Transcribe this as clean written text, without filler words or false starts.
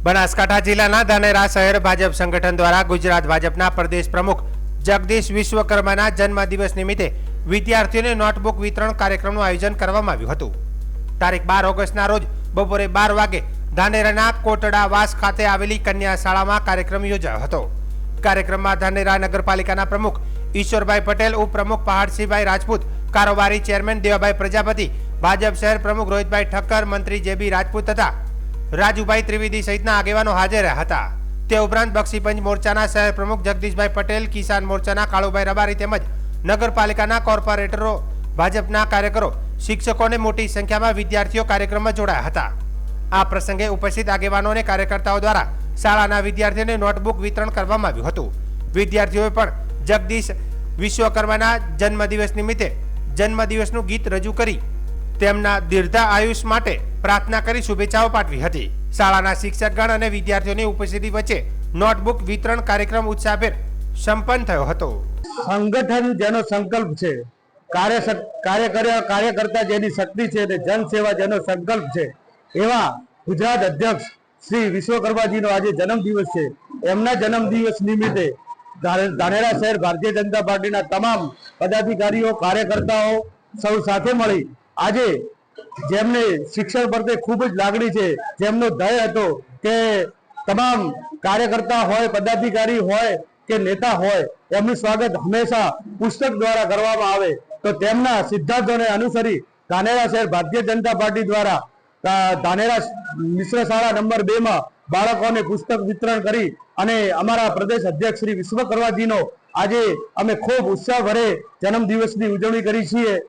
બનાસકાંઠા જિલ્લાના ધાનેરા શહેર ભાજપ સંગઠન દ્વારા ગુજરાત ભાજપના પ્રદેશ પ્રમુખ જગદીશ વિશ્વકર્માના જન્મદિવસ નિમિત્તે વિદ્યાર્થીઓને નોટબુક વિતરણ કાર્યક્રમનું આયોજન કરવામાં આવ્યું હતું। તારીખ 12 ઓગસ્ટના રોજ બપોરે 12 વાગે ધાનેરાના કોટડા વાસ ખાતે આવેલી કન્યા શાળામાં કાર્યક્રમ યોજાયો હતો। કાર્યક્રમમાં ધાનેરા નગરપાલિકાના પ્રમુખ ઈશ્વરભાઈ પટેલ, ઉપપ્રમુખ પહાડસિંહભાઈ રાજપૂત, કારોબારી ચેરમેન દેવાભાઈ પ્રજાપતિ, ભાજપ શહેર પ્રમુખ રોહિતભાઈ ઠક્કર, મંત્રી જેબી રાજપૂત તથા રાજુભાઈ ત્રિવેદી સહિતના આગેવાનો હાજર રહ્યા હતા। તે ઉપરાંત બક્ષીપંચ મોરચાના શહેર પ્રમુખ જગદીશભાઈ પટેલ, કિસાન મોરચાના કાળુભાઈ રબારી તેમજ નગરપાલિકાના કોર્પોરેટરો, ભાજપના કાર્યકરો, શિક્ષકોને મોટી સંખ્યામાં વિદ્યાર્થીઓ કાર્યક્રમમાં જોડાયા હતા। આ પ્રસંગે ઉપસ્થિત આગેવાનો અને કાર્યકર્તાઓ દ્વારા શાળાના વિદ્યાર્થીઓને નોટબુક વિતરણ કરવામાં આવ્યું હતું। વિદ્યાર્થીઓએ પણ જગદીશ વિશ્વકર્માના જન્મદિવસ નિમિત્તે જન્મદિવસનું ગીત રજૂ કરી તેમના દીર્ઘ આયુષ માટે પ્રાર્થના કરી શુભેચ્છાઓ પાઠવી હતી। શાળાના શિક્ષકગણ અને વિદ્યાર્થીઓની ઉપસ્થિતિ વચ્ચે નોટબુક વિતરણ કાર્યક્રમ ઉત્સાહભેર સંપન્ન થયો હતો। સંગઠન જેનો સંકલ્પ છે, કાર્યકર્તા જેની શક્તિ છે અને જનસેવા જેનો સંકલ્પ છે, એવા ગુજરાત અધ્યક્ષ શ્રી વિશ્વકર્માજીનો આજે જન્મદિવસ છે। એમના જન્મદિવસ નિમિત્તે ધાનેરા શહેર ભારતીય જનતા પાર્ટીના તમામ પદાધિકારીઓ, કાર્યકર્તાઓ સૌ સાથે મળી આજે જેમને શિક્ષણ પ્રત્યે ખૂબ જ લાગણી છે, જેમનો ધ્યેય હતો કે તમામ કાર્યકર્તા હોય, પદાધિકારી હોય કે નેતા હોય, એમનું સ્વાગત હંમેશા પુસ્તક દ્વારા કરવામાં આવે, તો તેમના સિદ્ધાંતોને અનુસરી ધાનેરા શહેર ભારતીય જનતા પાર્ટી દ્વારા ધાનેરા મિશ્ર શાળા નંબર 2 માં બાળકોને પુસ્તક વિતરણ કરી અને અમારા પ્રદેશ અધ્યક્ષ શ્રી વિશ્વકર્માજીનો આજે અમે ખૂબ ઉત્સાહભરે જન્મદિવસની ઉજવણી કરી છીએ।